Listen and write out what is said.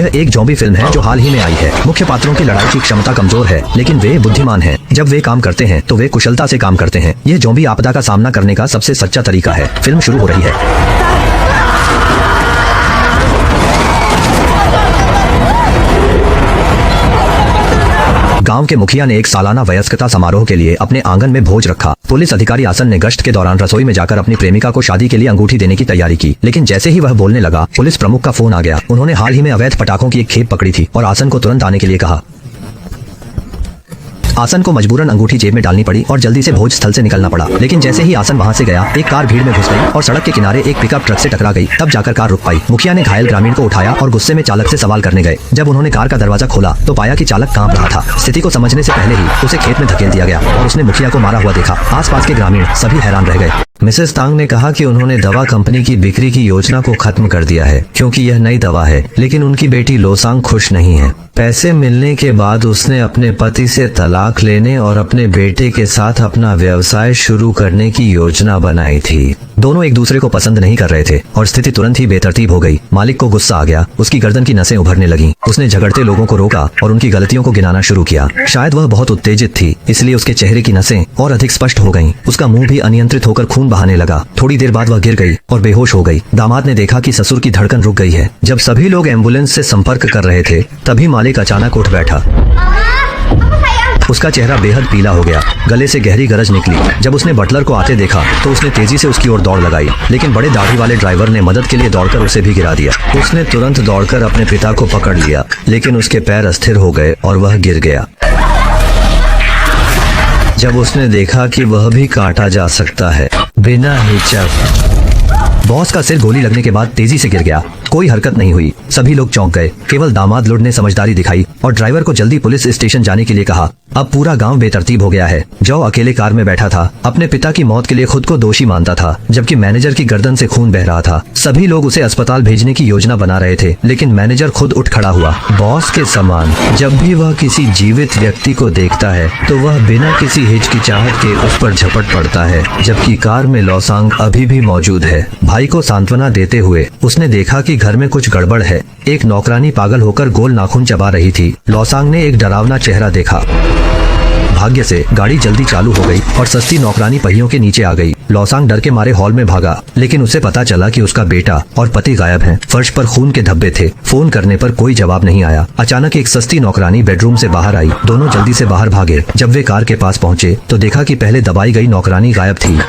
यह एक zombie film है जो हाल ही में आई है। मुख्य पात्रों की लड़ाई की क्षमता कमजोर है, लेकिन वे बुद्धिमान हैं। जब वे काम करते हैं तो वे कुशलता से काम करते हैं। यह ज़ॉम्बी आपदा का सामना करने का सबसे सच्चा तरीका है। फिल्म शुरू हो रही है। गांव के मुखिया ने एक सालाना वयस्कता समारोह के लिए अपने आंगन में भोज रखा। पुलिस अधिकारी आसन ने गश्त के दौरान रसोई में जाकर अपनी प्रेमिका को शादी के लिए अंगूठी देने की तैयारी की, लेकिन जैसे ही वह बोलने लगा, पुलिस प्रमुख का फोन आ गया। उन्होंने हाल ही में अवैध पटाखों की एक खेप पकड़ी थी और आसन को तुरंत आने के लिए कहा। आसन को मजबूरन अंगूठी जेब में डालनी पड़ी और जल्दी से भोज स्थल से निकलना पड़ा। लेकिन जैसे ही आसन वहां से गया, एक कार भीड़ में घुस गई और सड़क के किनारे एक पिकअप ट्रक से टकरा गई। तब जाकर कार रुक पाई। मुखिया ने घायल ग्रामीण को उठाया और गुस्से में चालक से सवाल करने गए। जब उन्होंने कार का दरवाजा खोला तो पाया कि चालक कांप रहा था। स्थिति को समझने से पहले ही उसे खेत में धकेल दिया गया और उसने मुखिया को मारा हुआ देखा। आसपास के ग्रामीण सभी हैरान रह गए। मिसेस तांग ने कहा कि उन्होंने दवा कंपनी की बिक्री की योजना को खत्म कर दिया है क्योंकि यह नई दवा है, लेकिन उनकी बेटी लोसांग खुश नहीं है। पैसे मिलने के बाद उसने अपने पति से तलाक लेने और अपने बेटे के साथ अपना व्यवसाय शुरू करने की योजना बनाई थी। दोनों एक दूसरे को पसंद नहीं कर रहे थे और स्थिति तुरंत ही बेतरतीब हो गई। मालिक को गुस्सा आ गया। उसकी गर्दन की नसें उभरने लगीं। उसने झगड़ते लोगों को रोका और उनकी गलतियों को गिनाना शुरू किया। शायद वह बहुत उत्तेजित थी, इसलिए उसके चेहरे की नसें और अधिक स्पष्ट हो गईं। उसका मुंह भी अनियंत्रित होकर खून बहाने लगा। थोड़ी देर बाद वह गिर गई और बेहोश हो गई। दामाद ने देखा कि ससुर की धड़कन रुक गई है। जब सभी लोग एम्बुलेंस से संपर्क कर रहे थे, तभी मालिक अचानक उठ बैठा। उसका चेहरा बेहद पीला हो गया। गले से गहरी गरज निकली। जब उसने बटलर को आते देखा तो उसने तेजी से उसकी ओर दौड़ लगाई, लेकिन बड़े दाढ़ी वाले ड्राइवर ने मदद के लिए दौड़कर उसे भी गिरा दिया। उसने तुरंत दौड़कर अपने पिता को पकड़ लिया, लेकिन उसके पैर अस्थिर हो गए और वह गिर गया। जब उसने देखा कि वह भी काटा जा सकता है बिना हिचक। बॉस का सिर गोली लगने के बाद तेजी से गिर गया। कोई हरकत नहीं हुई। सभी लोग चौंक गए। केवल दामाद लुढ़ ने समझदारी दिखाई और ड्राइवर को जल्दी पुलिस स्टेशन जाने के लिए कहा। अब पूरा गांव बेतरतीब हो गया है। जो अकेले कार में बैठा था, अपने पिता की मौत के लिए खुद को दोषी मानता था, जबकि मैनेजर की गर्दन से खून बह रहा था। सभी लोग उसे अस्पताल भेजने की योजना बना रहे थे, लेकिन मैनेजर खुद उठ खड़ा हुआ। बॉस के समान जब भी वह किसी जीवित व्यक्ति को देखता है तो वह बिना किसी हिचकिचाहट के उस पर झपट पड़ता है, जबकि कार में लोसांग अभी भी मौजूद है। भाई को सांत्वना देते हुए उसने देखा कि घर में कुछ गड़बड़ है। एक नौकरानी पागल होकर गोल नाखून चबा रही थी। लोसांग ने एक डरावना चेहरा देखा। भाग्य से गाड़ी जल्दी चालू हो गई और सस्ती नौकरानी पहियों के नीचे आ गई। लोसांग डर के मारे हॉल में भागा, लेकिन उसे पता चला कि उसका बेटा और पति गायब हैं। फर्श पर खून के धब्बे थे। फोन करने पर कोई जवाब नहीं आया। अचानक एक सस्ती नौकरानी बेडरूम से बाहर आई। दोनों जल्दी से बाहर भागे। जब वे कार के पास पहुंचे तो देखा कि पहले दबाई गई नौकरानी गायब थी।